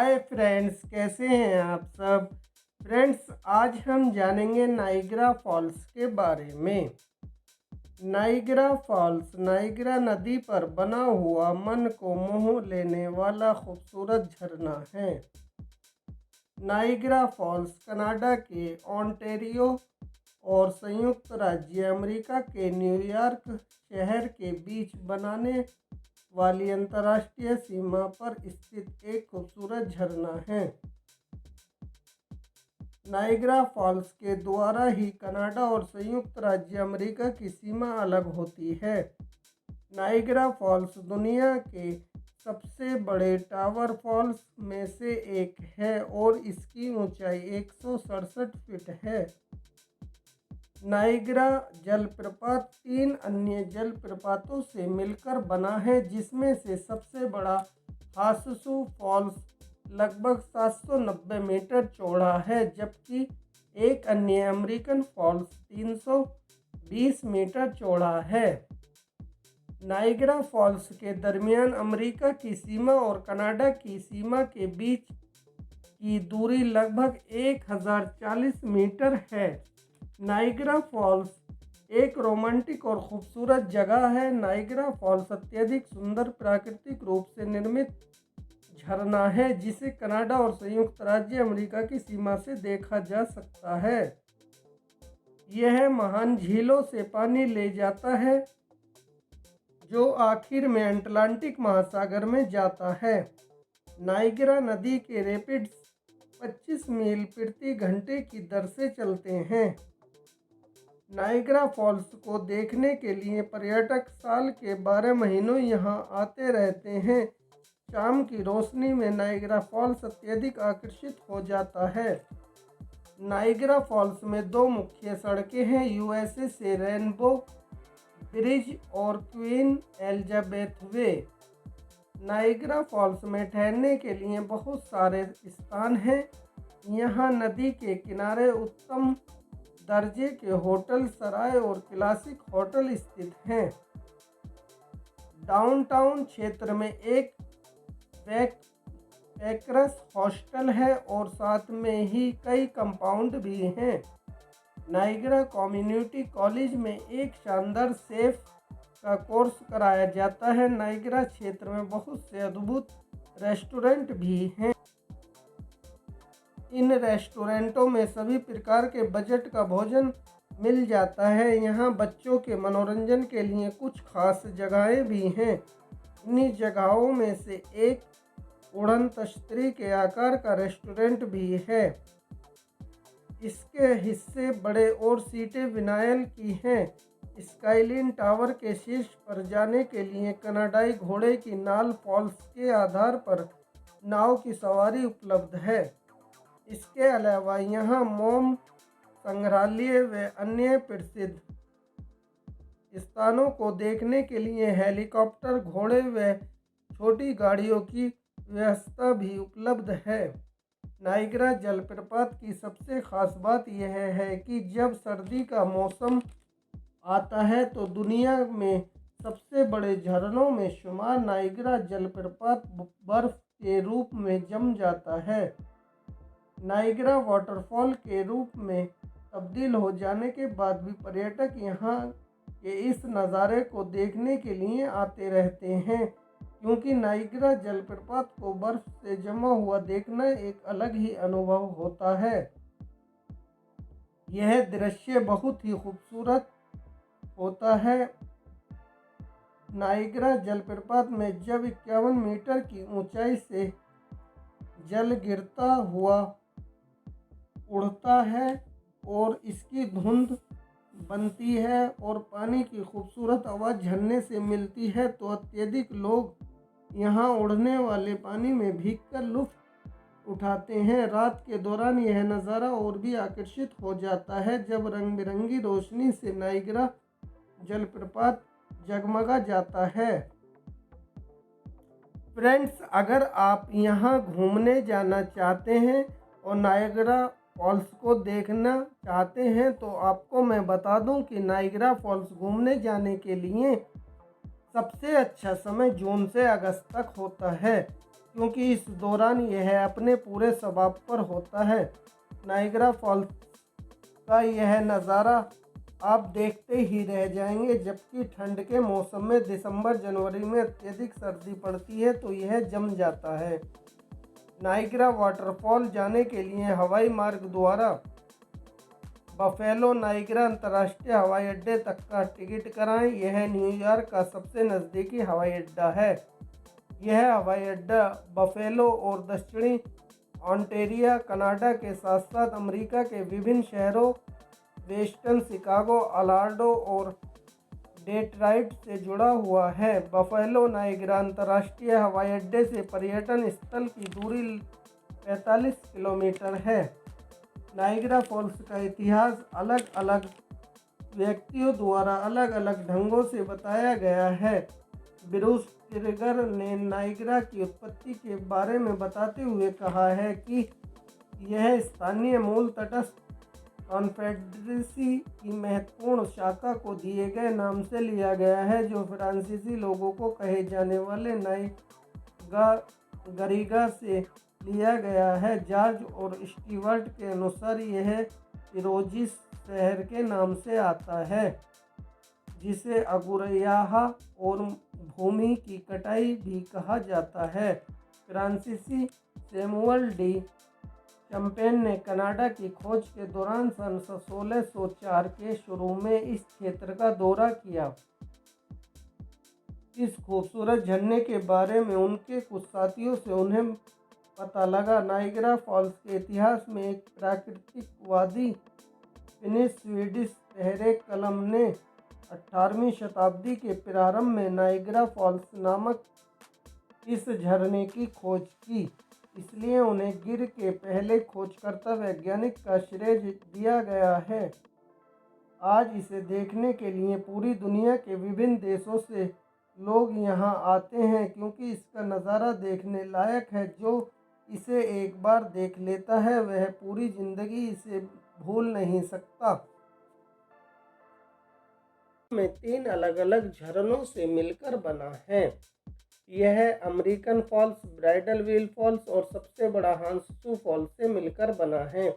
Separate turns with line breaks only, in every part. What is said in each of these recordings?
Hi friends, कैसे हैं आप सब। फ्रेंड्स, आज हम जानेंगे नाइग्रा फॉल्स के बारे में। नाइग्रा फॉल्स नाइग्रा नदी पर बना हुआ मन को मोह लेने वाला खूबसूरत झरना है। नाइग्रा फॉल्स कनाडा के ओंटारियो और संयुक्त राज्य अमेरिका के न्यूयॉर्क शहर के बीच बनाने वाली अंतर्राष्ट्रीय सीमा पर स्थित एक खूबसूरत झरना है। नाइग्रा फॉल्स के द्वारा ही कनाडा और संयुक्त राज्य अमेरिका की सीमा अलग होती है। नाइग्रा फॉल्स दुनिया के सबसे बड़े टावर फॉल्स में से एक है और इसकी ऊंचाई 167 फीट है। नाइग्रा जलप्रपात 3 अन्य जलप्रपातों से मिलकर बना है, जिसमें से सबसे बड़ा हाससू फॉल्स लगभग 790 मीटर चौड़ा है, जबकि एक अन्य अमेरिकन फॉल्स 320 मीटर चौड़ा है। नाइग्रा फॉल्स के दरमियान अमेरिका की सीमा और कनाडा की सीमा के बीच की दूरी लगभग 1040 मीटर है। नाइग्रा फॉल्स एक रोमांटिक और खूबसूरत जगह है। नाइग्रा फॉल्स अत्यधिक सुंदर प्राकृतिक रूप से निर्मित झरना है, जिसे कनाडा और संयुक्त राज्य अमेरिका की सीमा से देखा जा सकता है। यह महान झीलों से पानी ले जाता है, जो आखिर में अटलांटिक महासागर में जाता है। नाइग्रा नदी के रैपिड्स 25 मील प्रति घंटे की दर से चलते हैं। नाइग्रा फॉल्स को देखने के लिए पर्यटक साल के 12 महीनों यहां आते रहते हैं। शाम की रोशनी में नाइग्रा फॉल्स अत्यधिक आकर्षित हो जाता है। नाइग्रा फॉल्स में 2 मुख्य सड़कें हैं, यूएसए से रेनबो ब्रिज और क्वीन एलिजाबेथ वे। नाइग्रा फॉल्स में ठहरने के लिए बहुत सारे स्थान हैं। यहाँ नदी के किनारे उत्तम दर्जे के होटल, सराय और क्लासिक होटल स्थित हैं। डाउनटाउन क्षेत्र में एक बैकपैकर्स हॉस्टल है और साथ में ही कई कंपाउंड भी हैं। नाइग्रा कम्युनिटी कॉलेज में एक शानदार शेफ का कोर्स कराया जाता है। नाइग्रा क्षेत्र में बहुत से अद्भुत रेस्टोरेंट भी हैं। इन रेस्टोरेंटों में सभी प्रकार के बजट का भोजन मिल जाता है। यहाँ बच्चों के मनोरंजन के लिए कुछ खास जगहें भी हैं। इन्हीं जगहों में से एक उड़न तश्तरी के आकार का रेस्टोरेंट भी है। इसके हिस्से बड़े और सीटें विनाइल की हैं। स्काईलाइन टावर के शीर्ष पर जाने के लिए कनाडाई घोड़े की नाल फॉल्स के आधार पर नाव की सवारी उपलब्ध है। इसके अलावा यहाँ मोम संग्रहालय व अन्य प्रसिद्ध स्थानों को देखने के लिए हेलीकॉप्टर, घोड़े व छोटी गाड़ियों की व्यवस्था भी उपलब्ध है। नाइग्रा जलप्रपात की सबसे खास बात यह है कि जब सर्दी का मौसम आता है तो दुनिया में सबसे बड़े झरनों में शुमार नाइग्रा जलप्रपात बर्फ के रूप में जम जाता है। नाइग्रा वाटरफॉल के रूप में तब्दील हो जाने के बाद भी पर्यटक यहाँ के इस नज़ारे को देखने के लिए आते रहते हैं, क्योंकि नाइग्रा जलप्रपात को बर्फ से जमा हुआ देखना एक अलग ही अनुभव होता है। यह दृश्य बहुत ही खूबसूरत होता है। नाइग्रा जलप्रपात में जब 51 मीटर की ऊंचाई से जल गिरता हुआ उड़ता है और इसकी धुंध बनती है और पानी की खूबसूरत आवाज़ झरने से मिलती है, तो अत्यधिक लोग यहाँ उड़ने वाले पानी में भीगकर लुत्फ़ उठाते हैं। रात के दौरान यह नज़ारा और भी आकर्षित हो जाता है, जब रंग बिरंगी रोशनी से नाइग्रा जलप्रपात जगमगा जाता है। फ्रेंड्स, अगर आप यहाँ घूमने जाना चाहते हैं और नाइग्रा फॉल्स को देखना चाहते हैं, तो आपको मैं बता दूं कि नाइग्रा फॉल्स घूमने जाने के लिए सबसे अच्छा समय जून से अगस्त तक होता है। क्योंकि इस दौरान यह अपने पूरे स्वभाव पर होता है। नाइग्रा फॉल्स का यह नज़ारा आप देखते ही रह जाएंगे। जबकि ठंड के मौसम में दिसंबर जनवरी में अत्यधिक सर्दी पड़ती है तो यह जम जाता है। नाइग्रा वाटरफॉल जाने के लिए हवाई मार्ग द्वारा बफेलो नाइग्रा अंतर्राष्ट्रीय हवाई अड्डे तक का टिकट कराएं। यह न्यूयॉर्क का सबसे नज़दीकी हवाई अड्डा है। यह हवाई अड्डा बफेलो और दक्षिणी ऑन्टेरियो कनाडा के साथ साथ अमेरिका के विभिन्न शहरों वेस्टर्न शिकागो, अलार्डो और डेट्रॉइट से जुड़ा हुआ है। बफेलो नाइग्रा अंतर्राष्ट्रीय हवाई अड्डे से पर्यटन स्थल की दूरी 45 किलोमीटर है। नाइग्रा फॉल्स का इतिहास अलग अलग व्यक्तियों द्वारा अलग अलग ढंगों से बताया गया है। ब्रूस ट्रिगर ने नाइग्रा की उत्पत्ति के बारे में बताते हुए कहा है कि यह स्थानीय मूल तटस्थ कॉन्फेडरेसी की महत्वपूर्ण शाखा को दिए गए नाम से लिया गया है, जो फ्रांसीसी लोगों को कहे जाने वाले गरीगा से लिया गया है। जॉर्ज और स्टीवर्ट के अनुसार यह फिरोजी शहर के नाम से आता है, जिसे अगुरयाहा और भूमि की कटाई भी कहा जाता है। फ्रांसीसी सैमुअल डी चैंपेन ने कनाडा की खोज के दौरान सन 1604 के शुरू में इस क्षेत्र का दौरा किया। इस खूबसूरत झरने के बारे में उनके कुछ साथियों से उन्हें पता लगा। नाइग्रा फॉल्स के इतिहास में एक प्राकृतिकवादी फिनिश स्वीडिश पहरे कलम ने 18वीं शताब्दी के प्रारंभ में नाइग्रा फॉल्स नामक इस झरने की खोज की, इसलिए उन्हें गिर के पहले खोजकर्ता वैज्ञानिक का श्रेय दिया गया है। आज इसे देखने के लिए पूरी दुनिया के विभिन्न देशों से लोग यहाँ आते हैं, क्योंकि इसका नज़ारा देखने लायक है। जो इसे एक बार देख लेता है वह पूरी जिंदगी इसे भूल नहीं सकता। में 3 अलग अलग झरनों से मिलकर बना है। यह American falls, bridal veil falls और सबसे बड़ा हांसू फॉल्स से मिलकर बना है।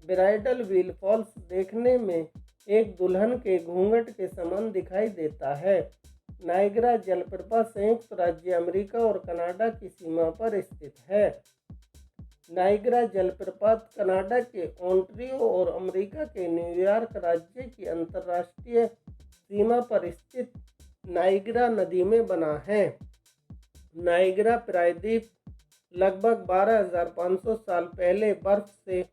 ब्राइडल व्हील फॉल्स देखने में एक दुल्हन के घूंघट के समान दिखाई देता है। नाइग्रा जलप्रपात संयुक्त राज्य अमेरिका और कनाडा की सीमा पर स्थित है। नाइग्रा जलप्रपात कनाडा के ओंटारियो और अमेरिका के न्यूयॉर्क राज्य की अंतर्राष्ट्रीय सीमा पर स्थित नाइग्रा नदी में बना है। नाइग्रा प्रायद्वीप लगभग 12,500 साल पहले बर्फ से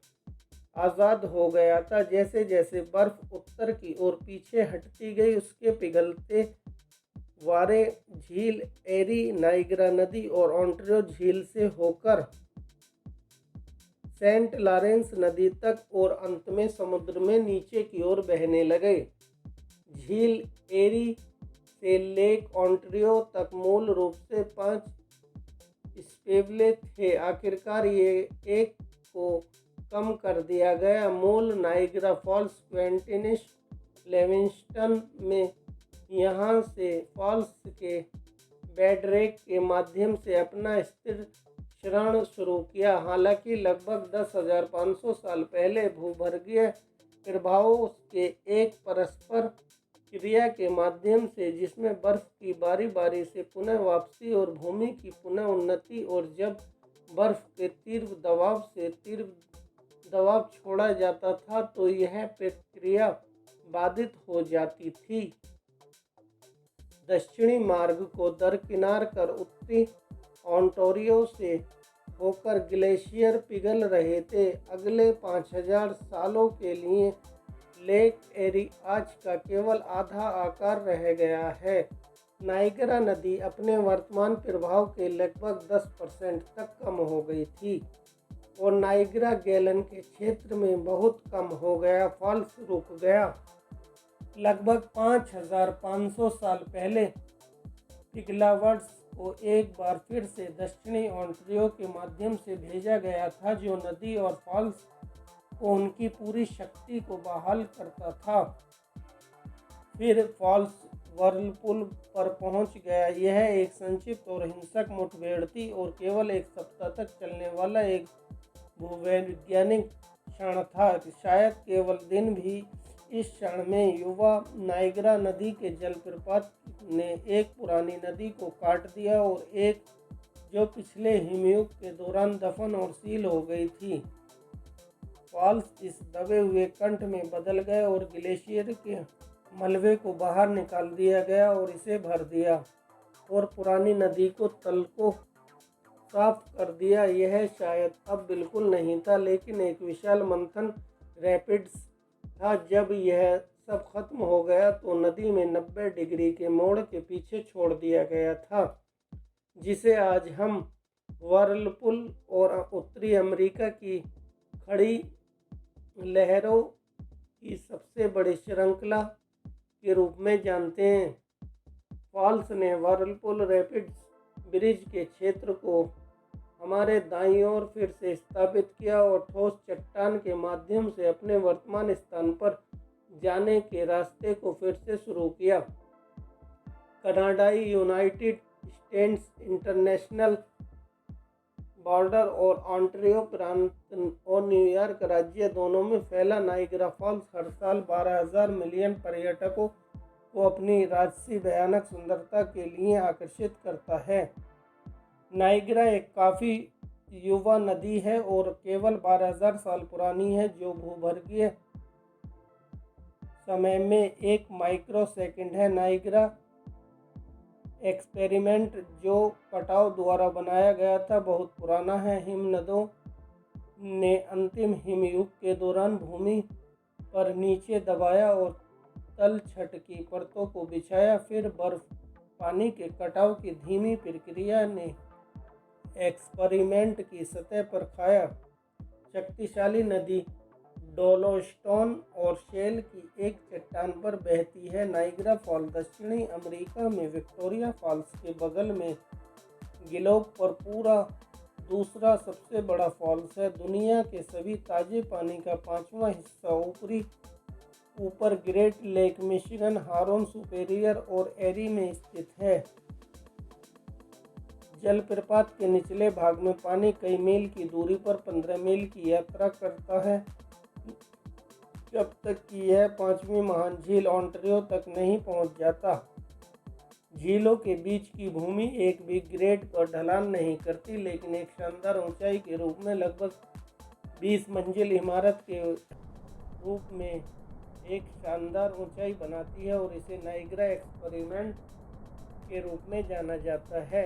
आज़ाद हो गया था। जैसे जैसे बर्फ उत्तर की ओर पीछे हटती गई, उसके पिघलते वारे झील एरी, नाइग्रा नदी और ओंटारियो झील से होकर सेंट लॉरेंस नदी तक और अंत में समुद्र में नीचे की ओर बहने लगे। झील एरी से लेक ओंटारियो तक मूल रूप से 5 स्पिलवे थे। आखिरकार ये एक को कम कर दिया गया। मूल नाइग्रा फॉल्स क्विंटिस लिविंगस्टन में यहाँ से फॉल्स के बेडरेक के माध्यम से अपना स्थिर क्षरण शुरू किया। हालांकि लगभग 10,500 साल पहले भूगर्भीय प्रभावों के एक परस्पर क्रिया के माध्यम से, जिसमें बर्फ की बारी बारी से पुनः वापसी और भूमि की पुनः उन्नति, और जब बर्फ के तीव्र दबाव से तीव्र दबाव छोड़ा जाता था तो यह प्रक्रिया बाधित हो जाती थी। दक्षिणी मार्ग को दरकिनार कर उत्तरी ओंटारियो से होकर ग्लेशियर पिघल रहे थे। अगले 5,000 सालों के लिए लेक एरी आज का केवल आधा आकार रह गया है। नाइग्रा नदी अपने वर्तमान प्रभाव के लगभग 10% तक कम हो गई थी और नाइग्रा गैलन के क्षेत्र में बहुत कम हो गया। फॉल्स रुक गया। लगभग 5,500 साल पहले पिघलावर्स को एक बार फिर से दक्षिणी ओंटारियो के माध्यम से भेजा गया था, जो नदी और फॉल्स को उनकी पूरी शक्ति को बहाल करता था। फिर फॉल्स व्हर्लपूल पर पहुंच गया। यह एक संक्षिप्त और हिंसक मुठभेड़ थी और केवल एक सप्ताह तक चलने वाला एक भूवैज्ञानिक क्षण था। शायद केवल दिन भी। इस क्षण में युवा नाइग्रा नदी के जलप्रपात ने एक पुरानी नदी को काट दिया और एक जो पिछले हिमयुग के दौरान दफन और सील हो गई थी। फॉल्स इस दबे हुए कंठ में बदल गए और ग्लेशियर के मलबे को बाहर निकाल दिया गया और इसे भर दिया और पुरानी नदी को तल को साफ कर दिया। यह शायद अब बिल्कुल नहीं था, लेकिन एक विशाल मंथन रैपिड्स था। जब यह सब खत्म हो गया तो नदी में 90 डिग्री के मोड़ के पीछे छोड़ दिया गया था, जिसे आज हम व्हर्लपूल और उत्तरी अमेरिका की खड़ी लहरों की सबसे बड़ी श्रृंखला के रूप में जानते हैं। फॉल्स ने व्हर्लपूल रैपिड्स ब्रिज के क्षेत्र को हमारे दाईं ओर फिर से स्थापित किया और ठोस चट्टान के माध्यम से अपने वर्तमान स्थान पर जाने के रास्ते को फिर से शुरू किया। कनाडाई यूनाइटेड स्टेट्स इंटरनेशनल बॉर्डर और ऑन्टारियो प्रांत और न्यूयॉर्क राज्य दोनों में फैला नाइग्रा फॉल्स हर साल 12,000 मिलियन पर्यटकों को अपनी राजसी भयानक सुंदरता के लिए आकर्षित करता है। नाइग्रा एक काफ़ी युवा नदी है और केवल 12,000 साल पुरानी है, जो भूगर्भीय समय में एक माइक्रोसेकंड है। नाइग्रा एक्सपेरिमेंट जो कटाव द्वारा बनाया गया था बहुत पुराना है। हिमनदों ने अंतिम हिमयुग के दौरान भूमि पर नीचे दबाया और तल छट की परतों को बिछाया। फिर बर्फ पानी के कटाव की धीमी प्रक्रिया ने एक्सपेरिमेंट की सतह पर खाया। शक्तिशाली नदी डोलोस्टोन और शेल की एक चट्टान पर बहती है। नाइग्रा फॉल दक्षिणी अमेरिका में विक्टोरिया फॉल्स के बगल में ग्लोब पर पूरा दूसरा सबसे बड़ा फॉल्स है। दुनिया के सभी ताजे पानी का 5वां हिस्सा ऊपर great lake Michigan, Haroon superior और एरी में स्थित है। जलप्रपात के निचले भाग में पानी कई मील की दूरी पर 15 मील की यात्रा करता है, जब तक कि यह 5वीं महान झील ओंटारियो तक नहीं पहुंच जाता। झीलों के बीच की भूमि एक भी ग्रेड पर ढलान नहीं करती, लेकिन एक शानदार ऊंचाई के रूप में लगभग 20 मंजिल इमारत के रूप में एक शानदार ऊंचाई बनाती है और इसे नाइग्रा एक्सपेरिमेंट के रूप में जाना जाता है।